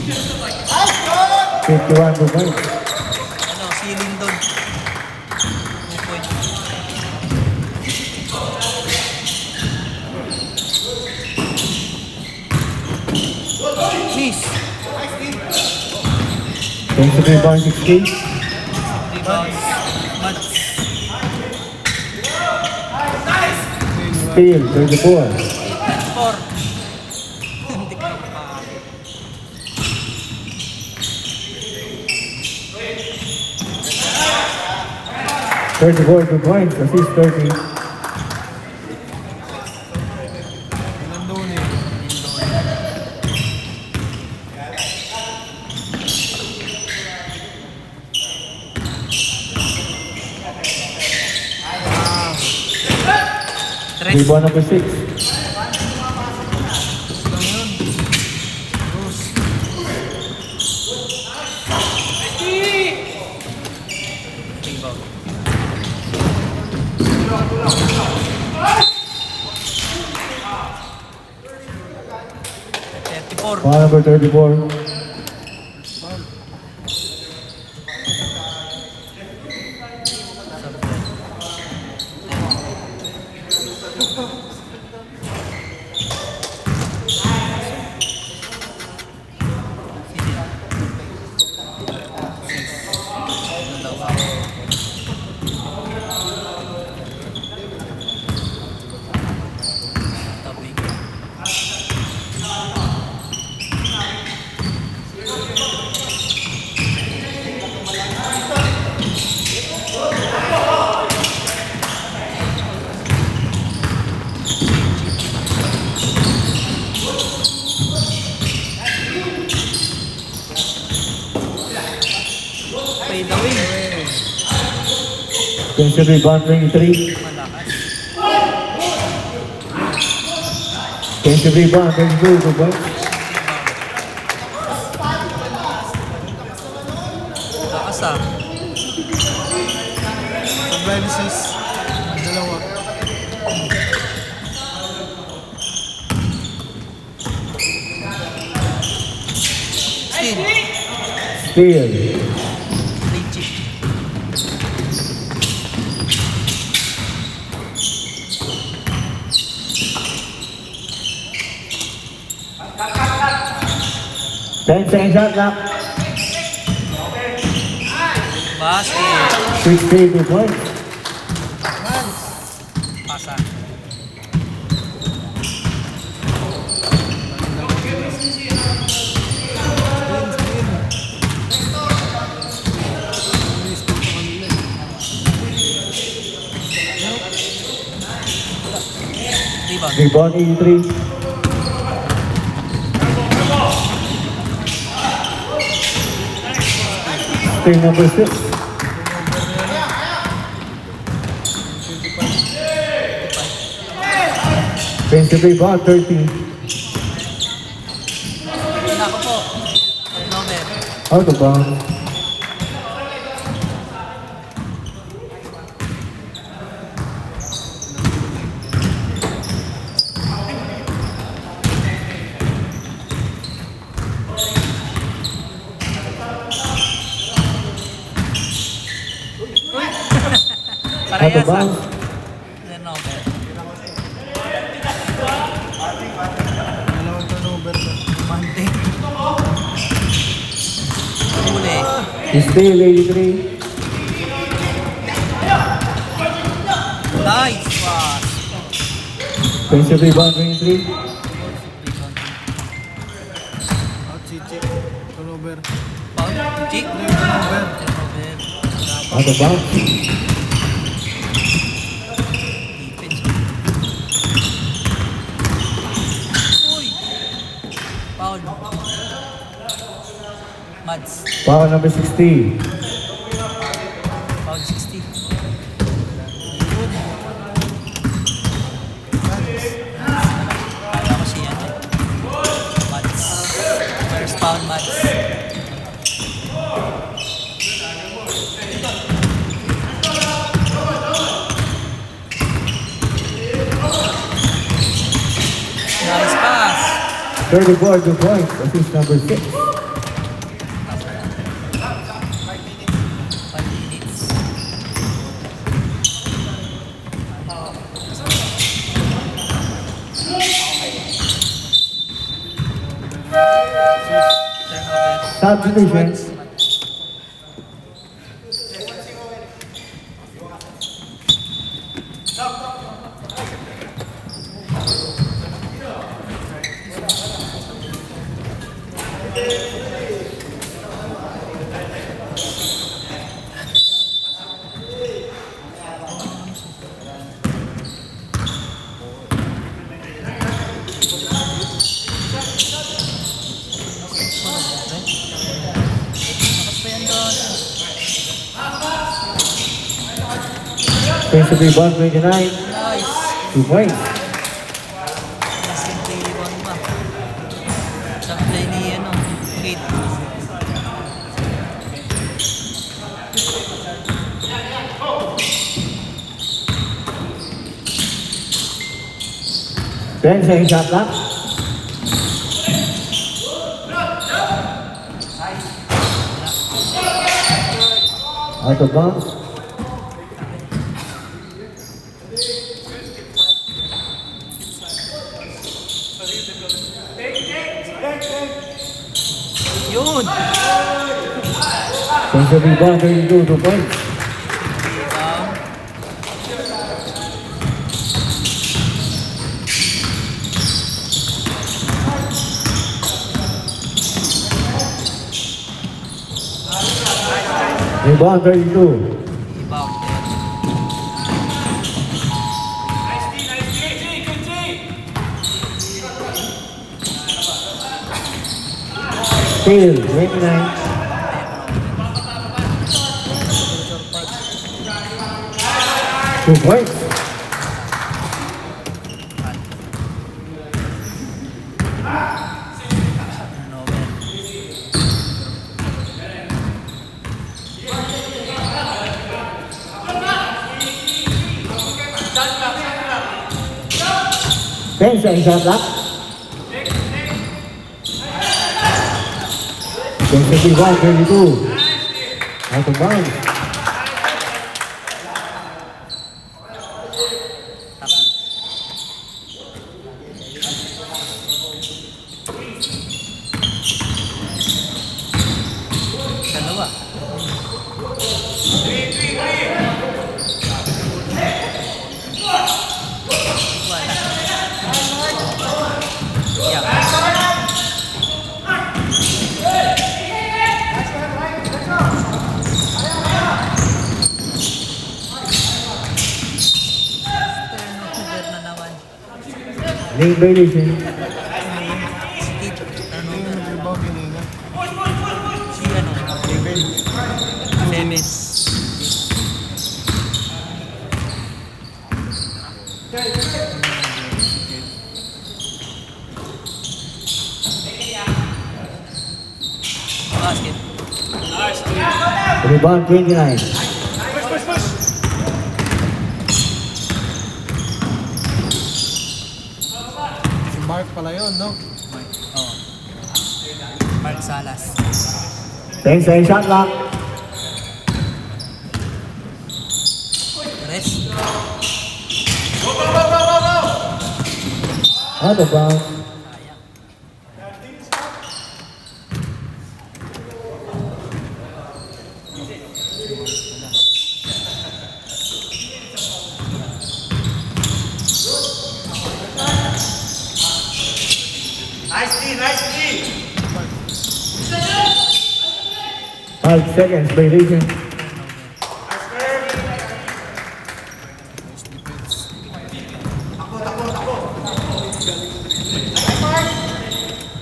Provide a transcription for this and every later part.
51 to 5. Ano, ceiling doon. 2 point. Miss. 23.60. Rebound. Mads. Steal, 34. 4. Hindi ka pa. 34 2 points, assist 30. Tres. Rebound number 6. Rebound. Ball number 34. Pay the win. Defensive rebound 23. Malakas. Defensive rebound 32 2 points. Malakas ah. Analysis. Dalawa. Steal. Steal. Play chip. Ten second shot clock. Basket. 62 points. Pasa. Rebound. Rebound 83. Steal number 6. Defensive rebound 30. Nako po. Turnover. Out of bounds. Out of Parehas ah. bounds. Turnover. Dalawang turnover na. Mante. Huli. Steal 83. Nice pass. Defensive rebound 23. Out Chichi. Turnover. Foul. Chick. Turnover. Turnover. Out of bounds. Defense. Uy. Foul. Mads. Foul number 60. Foul 60. Kala ko siya. Mads. First foul, Mads. Nice pass. 34 2 points. Assist number 6. Substitution. Defensive rebound 29. Nice. 2 points. Simple rebound pa. Supply ni ano, Kate. Ten seconds shot clock. Out of bounds. Yun. Defensive rebound 32. 2 points. Rebound. Rebound 32. Rebound din. Steal 29. 2 points. Turnover. 10 seconds shot clock. Defensive rebound 32. Out of bounds. Dalawa. Turnover na naman. Lane violation. Skip. Turnover. Rebound kanina. Si ano? Seven. Basket. Rebound 29. Si Mark pala yun, no? Oh. Mark Salas. 10 seconds shot clock. Rest. Out of bounds. Nice D. 5 seconds violation.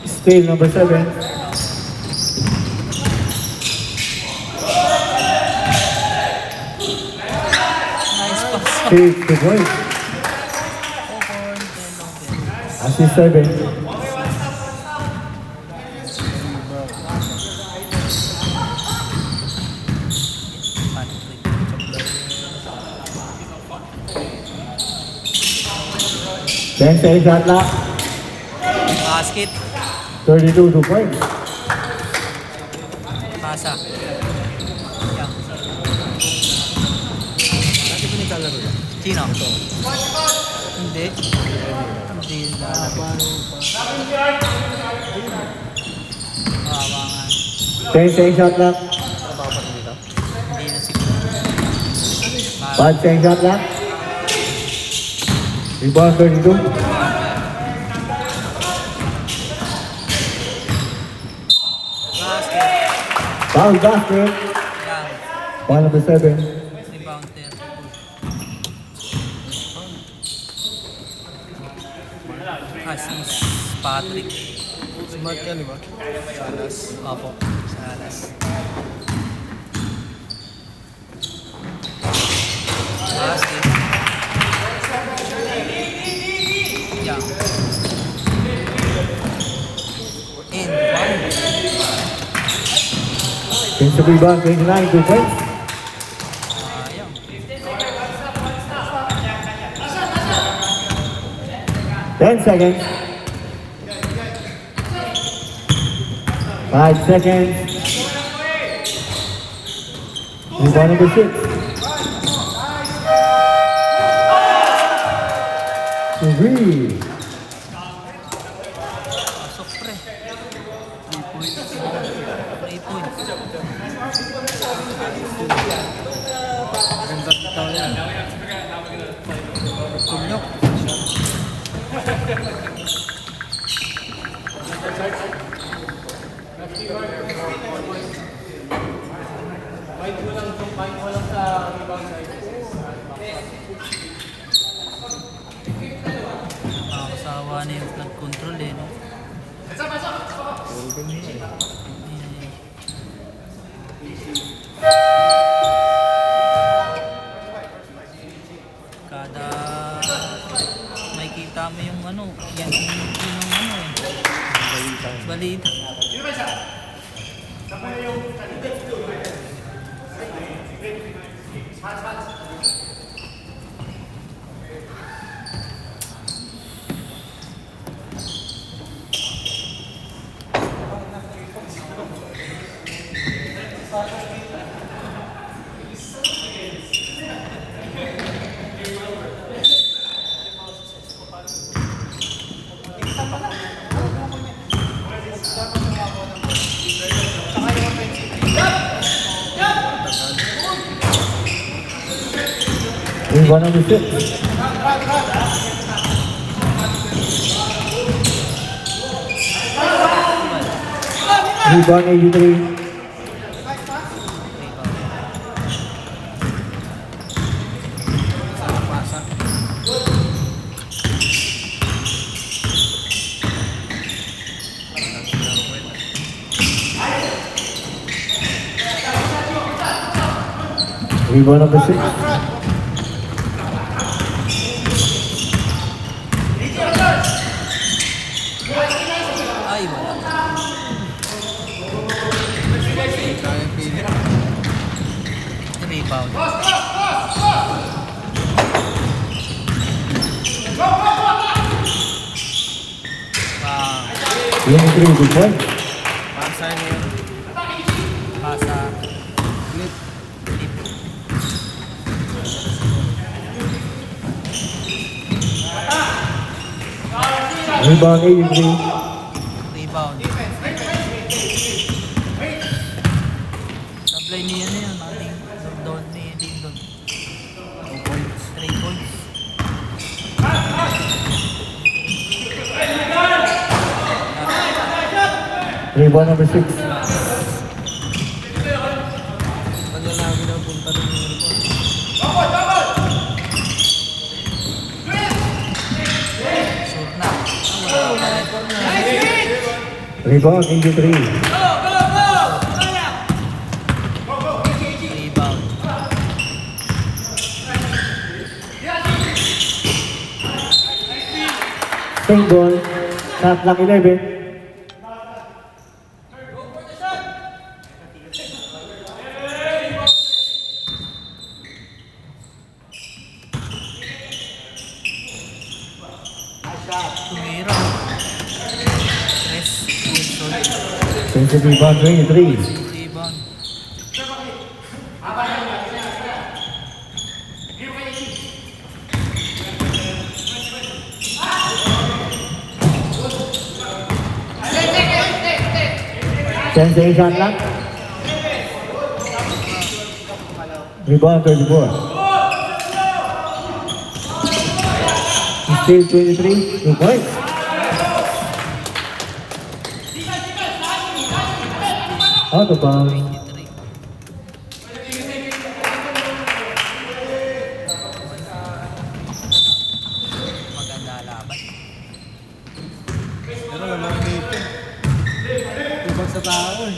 Steal number 7. Nice pass. Steal 2 points. Assist 7. Ten seconds shot clock. Basket. 32 2 points. Pasa. Yang. Dati ko nilalaro yan. Sino? Hindi. Hindi na. Paano pa? Kawawa nga. 10 second shot clock. Trabaho pa rin dito. Hindi na siguro. 5 second shot clock. Rebound 32. Basket. Foul basket. Lang. Foul number 7. Rebound 30. Assist Patrick. Smart yan, di ba? Salas. Opo. Salas. Basket. Young. In. One. Defensive rebound 29, 2 points. Sayang. 10 seconds. 5 seconds. Rebound number 6. Three. Pasok pre. 3 points. 3 points. Ganda ito yan. Tunyok. Nakakasawa na yung flood control eh, no? Golden yun eh. Kada may kita mo yung ano, yan yung ano eh. Balita. Rebound number 6. Rebound 83. Pasa. Rebound number 6. Ay, wala. Kaya pilit. Rebound. Wow. 23, 2 points. Pasa yun. Pasa. Flip. Flip. Rebound 83. Rebound. Supply niya na yun. Ating doon ni Dindon. 2 points. 3 points. Rebound number 6. Kanya lagi na punta rin yung report. Sure na. Wala pa rin. Rebound 83. Rebound. Ping ball. Shot clock 11. Tumira. Tres. Wilson. Defensive rebound 23. Rebound. 10-second shot clock. Rebound 34. Still 23. 2 points. Out of bounds. 23. Maganda laban. Pero naman dito. Tubag sa tao eh.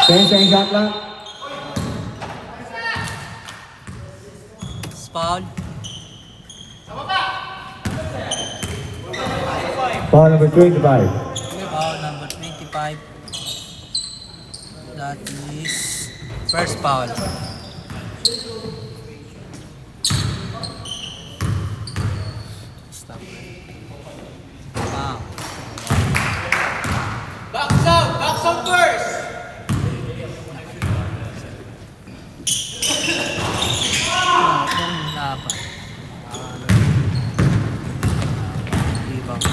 Ten-second shot clock. Foul. Foul number 25. Foul number 25. That is first foul. Stop. Wow. Box out first. Yung laban. Rebound.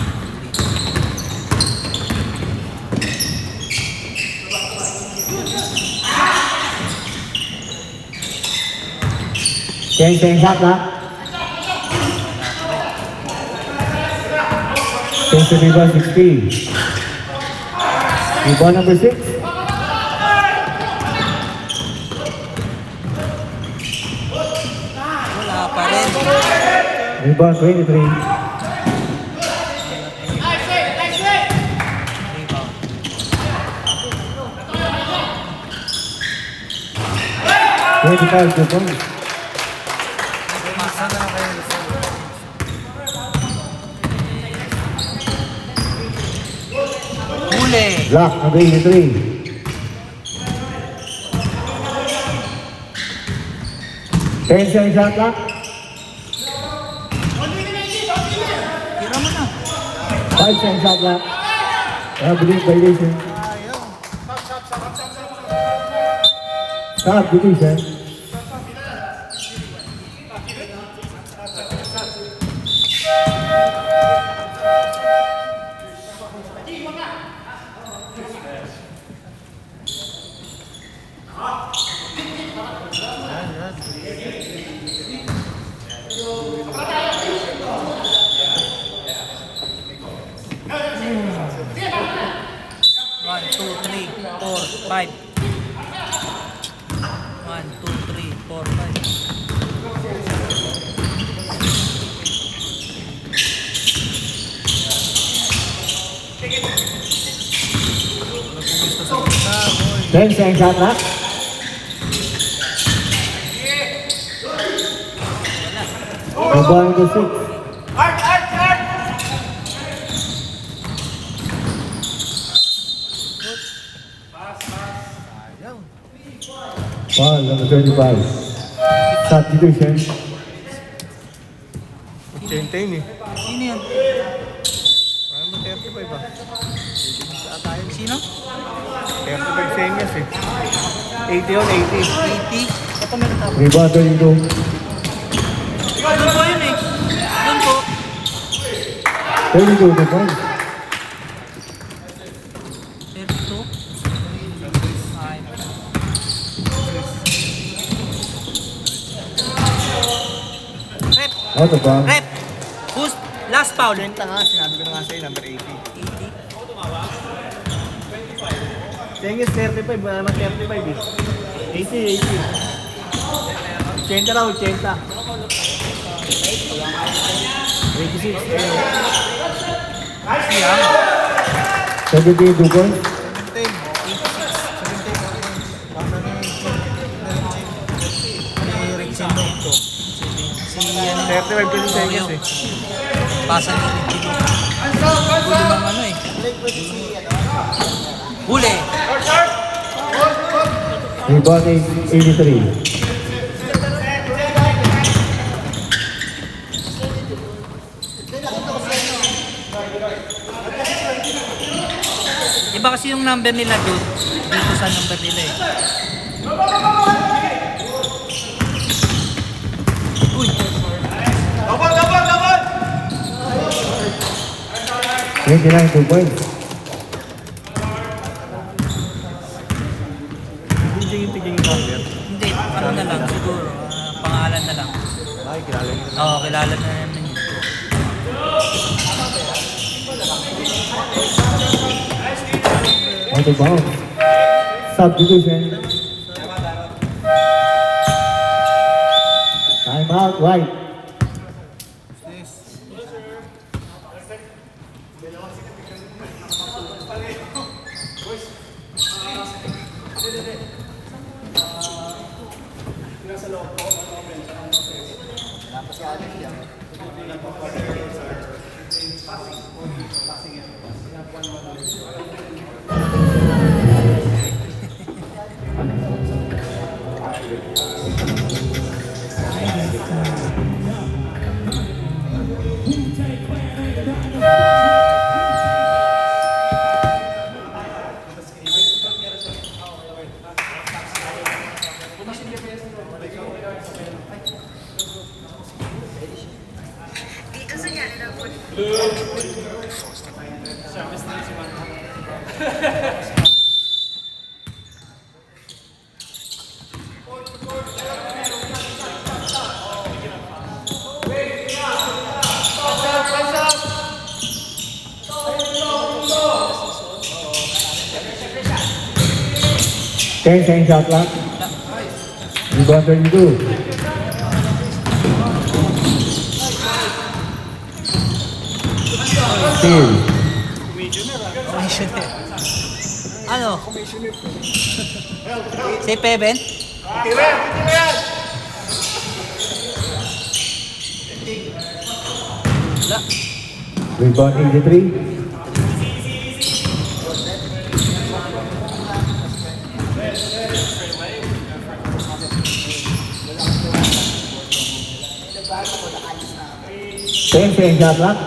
Ten-second shot clock. 10 to rebound 16. Rebound number 6. Wala pa rin. Rebound 23. Rebound. 25 2 points. Sana na kayo. Huli. Block number 83. Ten-second shot clock. Tira mo na. 5-second shot clock. Believe violation. Stop division. One, two, three, four, five. 1, 2, 3, 4, 5. Gusto sa kita, boy. 10-second shot clock. Rebound number 6. Ayaw. Foul number 25. Stop division. 80 yun eh. Sino yan? Parang mo 35 ba? Sa tayo. Sino? 35 senyas eh. 80 yun, 80. 80? Ito meron tao. Rebound 32. Doon po yun eh. Doon po. 32 2 points. 32. 5. Rep. Out of bounds. Rep. Who's last foul? 20 nga, sinabi ko na nga sa'yo, number 80. 80. Senyas 35, wala naman 35 eh. 80, 80. 80 raw, 80. 86, ayun. Siya. 17 2 points. 17. 17. Basta ni Rexino. Si ano? 35 kasi senyas eh. Pasa ni Ricky. Huli ng ano eh. Huli. Rebound 83. Iba kasi yung number nila dito sa number nila eh. Uy! 29, 2 points. Hindi yung tiging number. Hindi, ano na lang siguro. Pangalan na lang. Ay, kilala nyo na. Oo, kilala na namin yun. Out of bounds. Substitution. Time out, White. Ten seconds shot clock. Rebound 22. Steal. Commissioner. Ano? Si Peben? Wala. Rebound 83. Ten seconds shot clock.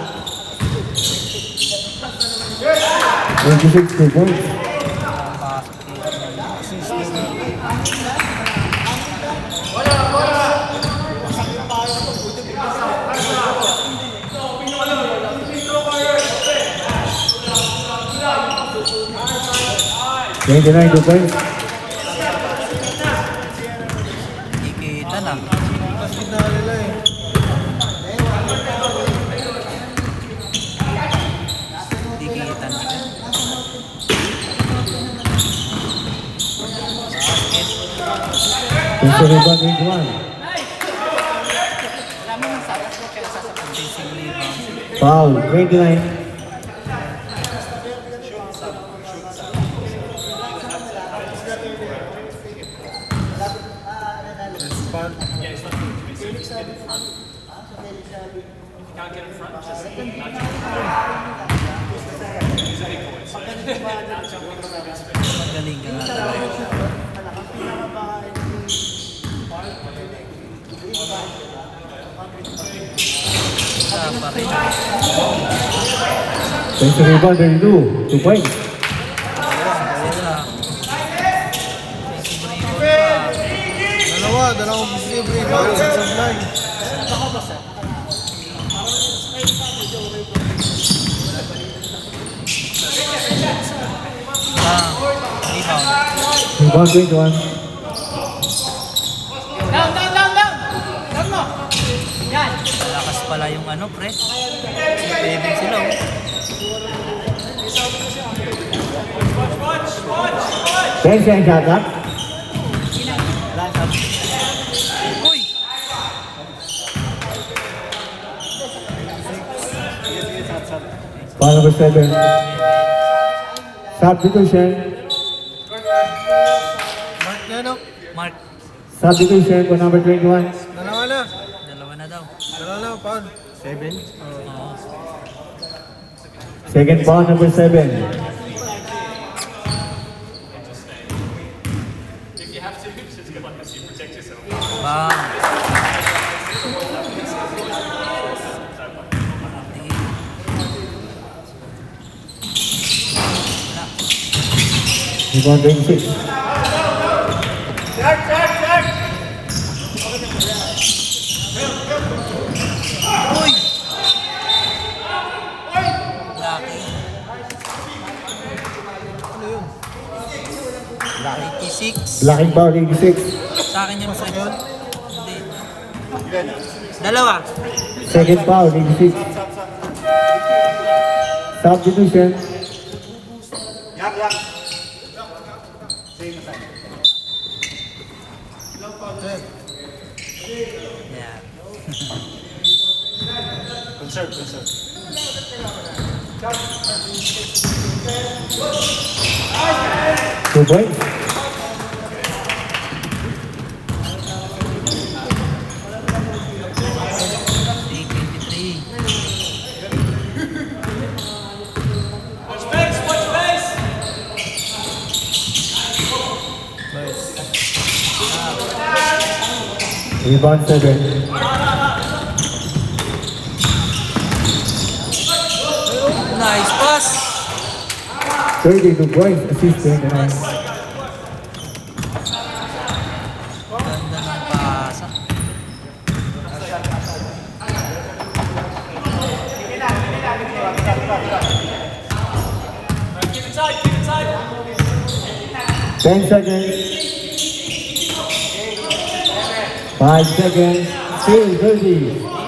26, 2 points. Twenty-nine, 2 points. Ikita na. Kasi na nila eh. Ikita na. Into rebound 21. Defensive rebound. Foul, 29. Galing ka nga talaga. Wala pa rin. Into rebound 22. 2 points. Wala. Defensive rebound pa. Dalawang positive rebound sa subline. Rebound. Rebound 21. Down, down, down, down! Down mo! Yan! Malakas pala yung ano, pre. Si Peben sila, oh. Ten seconds shot clock. Uy! Foul number 7. Substitution. Mark na no? Mark, Substitution for number 21. Dalawa na. dalawa na daw. Dalawa na, Paul. 7? Oo. Second foul number 7. Bang! Rebound 26. Uy! Lucky. 86. Blocking foul, 86. Sa akin yung sa yun. Hindi. Dalawa. Second foul, 86. Substitution. Yeah. Conserve. 2 points. Rebound 7. Nice pass. 32 points, assist 29. Ganda ng pasa. Keep inside. 10 seconds. 5 seconds. Still 30.